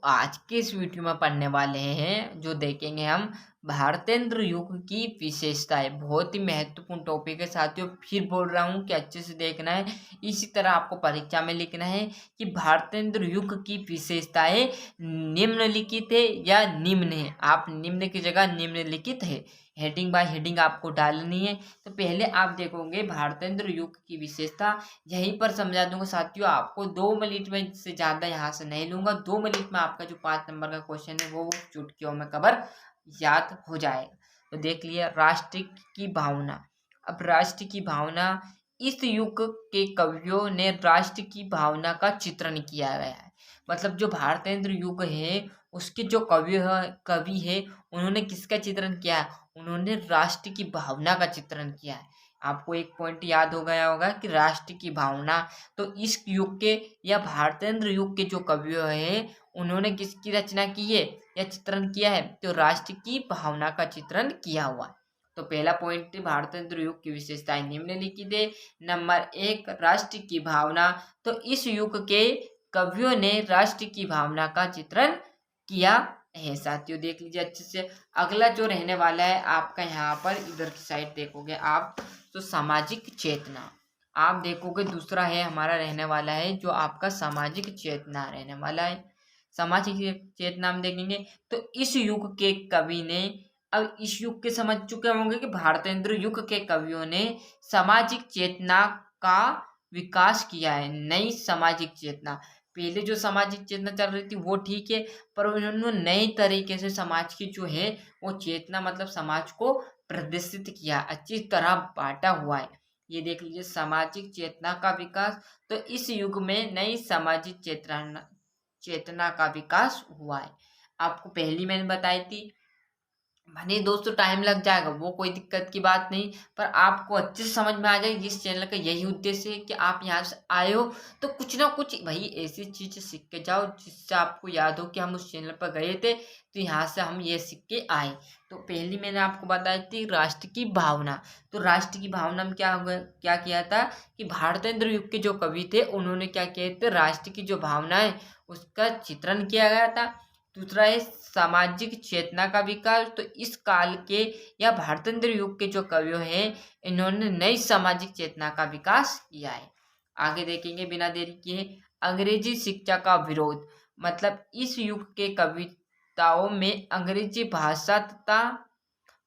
आज के इस वीडियो में पढ़ने वाले हैं जो देखेंगे हम भारतेंद्र युग की विशेषताएं। बहुत ही महत्वपूर्ण टॉपिक है साथियों, फिर बोल रहा हूँ कि अच्छे से देखना है। इसी तरह आपको परीक्षा में लिखना है कि भारतेंद्र युग की विशेषताएं निम्नलिखित है या निम्न है। आप निम्न की जगह निम्नलिखित है हेडिंग बाय हेडिंग आपको डालनी है। तो पहले आप देखोगे भारतेंद्र युग की विशेषता, यहीं पर समझा दूंगा साथियों। आपको 2 मिनट में से ज़्यादा यहाँ से नहीं लूंगा। 2 मिनट में आपका जो 5 नंबर का क्वेश्चन है वो चुटकियों में कवर याद हो जाएगा। तो देख लिया, राष्ट्र की भावना। अब राष्ट्र की भावना, इस युग के कवियों ने राष्ट्र की भावना का चित्रण किया गया है। मतलब जो भारतेंद्र युग है उसके जो कवि है उन्होंने किसका चित्रण किया है? उन्होंने राष्ट्र की भावना का चित्रण किया है। आपको एक पॉइंट याद हो गया होगा कि राष्ट्र की भावना। तो इस युग के या भारतेंद्र युग के जो कवियों हैं उन्होंने किसकी रचना की है या चित्रण किया है? तो राष्ट्र की भावना का चित्रण किया हुआ है। तो पहला पॉइंट, भारतेंद्र युग की विशेषताएं निम्नलिखित है। नंबर 1, राष्ट्र की भावना। तो इस युग के कवियों ने राष्ट्र की भावना का चित्रण किया है। साथियों देख लीजिए अच्छे से। अगला जो रहने वाला है आपका, यहाँ पर इधर की साइड देखोगे आप तो सामाजिक चेतना। आप देखोगे दूसरा है हमारा रहने वाला है जो आपका सामाजिक चेतना रहने वाला है। सामाजिक चेतना हम देखेंगे तो इस युग के कवि ने, अब इस युग के समझ चुके होंगे कि भारतेंद्र युग के कवियों ने सामाजिक चेतना का विकास किया है। नई सामाजिक चेतना, पहले जो सामाजिक चेतना चल रही थी वो ठीक है, पर उन्होंने नए तरीके से समाज की जो है वो चेतना, मतलब समाज को प्रदर्शित किया, अच्छी तरह बांटा हुआ है। ये देख लीजिए सामाजिक चेतना का विकास। तो इस युग में नई सामाजिक चेतना का विकास हुआ है। आपको पहली मैंने बताई थी। भले दोस्तों टाइम लग जाएगा, वो कोई दिक्कत की बात नहीं, पर आपको अच्छे से समझ में आ जाए। इस चैनल का यही उद्देश्य है कि आप यहाँ से आए हो तो कुछ ना कुछ भाई ऐसी चीज़ सीख के जाओ जिससे आपको याद हो कि हम उस चैनल पर गए थे तो यहाँ से हम ये सीख के आए। तो पहली मैंने आपको बताई थी राष्ट्र की भावना। तो राष्ट्र की भावना में क्या किया था कि भारतेंद्र युग के जो कवि थे उन्होंने क्या किए थे, राष्ट्र की जो भावना है उसका चित्रण किया गया था। दूसरा है सामाजिक चेतना का विकास। तो इस काल के या भारतेंद्र युग के जो कवियों हैं इन्होंने नई सामाजिक चेतना का विकास किया है। आगे देखेंगे बिना देरी किए, अंग्रेजी शिक्षा का विरोध। मतलब इस युग के कविताओं में अंग्रेजी भाषा तथा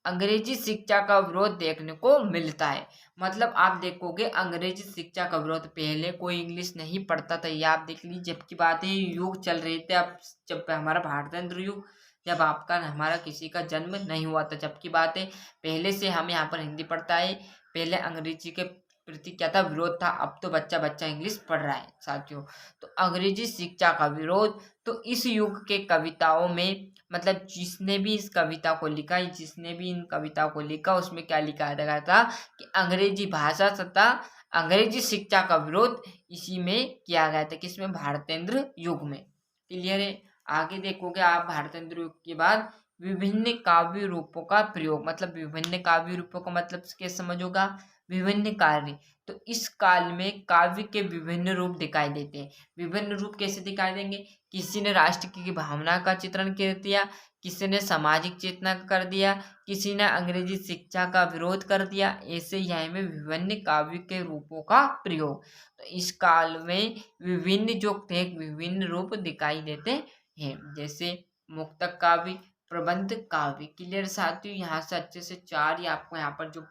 अंग्रेजी शिक्षा का विरोध देखने को मिलता है। मतलब आप देखोगे अंग्रेजी शिक्षा का विरोध, पहले कोई इंग्लिश नहीं पढ़ता था, ये आप देख लीजिए। जबकि बात है युग चल रहे थे अब, जब हमारा भारतेंद्र युग, जब आपका हमारा किसी का जन्म नहीं हुआ था। जबकि बात है पहले से हम यहाँ पर हिंदी पढ़ता है, पहले अंग्रेजी के प्रति क्या था, विरोध था। अब तो बच्चा बच्चा इंग्लिश पढ़ रहा है साथियों। तो अंग्रेजी शिक्षा का विरोध। तो इस युग के कविताओं में, मतलब जिसने भी इस कविता को लिखा, जिसने भी इन कविताओं को लिखा, उसमें क्या लिखा गया था कि अंग्रेजी भाषा तथा अंग्रेजी शिक्षा का विरोध इसी में किया गया था। किसमें? भारतेंद्र युग में। क्लियर है? आगे देखोगे आप भारतेंद्र युग के बाद विभिन्न काव्य रूपों का प्रयोग। मतलब विभिन्न काव्य रूपों का मतलब कैसे समझोगा? विभिन्न कार्य। तो इस काल में काव्य के विभिन्न रूप दिखाई देते हैं। विभिन्न रूप कैसे दिखाई देंगे? किसी ने राष्ट्र की भावना का चित्रण कर दिया, किसी ने सामाजिक चेतना कर दिया, किसी ने अंग्रेजी शिक्षा का विरोध कर दिया। ऐसे यहाँ में विभिन्न काव्य के रूपों का प्रयोग। तो इस काल में विभिन्न जो थे विभिन्न रूप दिखाई देते हैं, जैसे मुक्तक काव्य, प्रबंध काव्य। क्लियर साथियों? यहाँ से अच्छे से 4 ही आपको यहाँ पर जो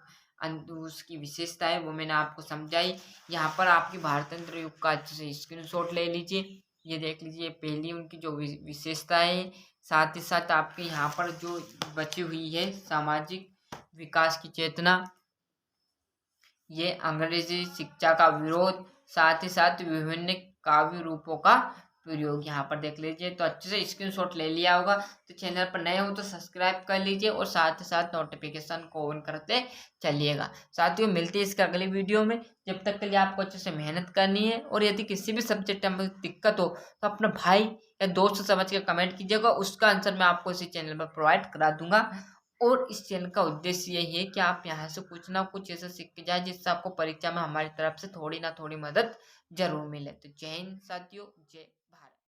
उसकी विशेषता है वो मैंने आपको समझाई। यहाँ पर आपकी भारतेंद्र युग का अच्छे से स्क्रीनशॉट ले लीजिए। ये देख लीजिए पहली उनकी जो विशेषता है, साथ ही साथ आपके यहाँ पर जो बची हुई है सामाजिक विकास की चेतना, ये अंग्रेजी शिक्षा का विरोध, साथ ही साथ विभिन्न काव्य रूपों का प्रयोग यहाँ पर देख लीजिए। तो अच्छे से स्क्रीनशॉट ले लिया होगा। तो चैनल पर नए हो तो सब्सक्राइब कर लीजिए और साथ ही साथ नोटिफिकेशन को ऑन करते चलिएगा। साथियों मिलते हैं इसके अगले वीडियो में। जब तक के लिए आपको अच्छे से मेहनत करनी है, और यदि किसी भी सब्जेक्ट में दिक्कत हो तो अपना भाई या दोस्त समझ के कमेंट कीजिएगा, उसका आंसर मैं आपको इसी चैनल पर प्रोवाइड करा दूंगा। और इस चैनल का उद्देश्य यही है कि आप यहाँ से कुछ ना कुछ ऐसा सीख के जाए जिससे आपको परीक्षा में हमारी तरफ से थोड़ी ना थोड़ी मदद जरूर मिले। तो जय हिंद साथियों, जय।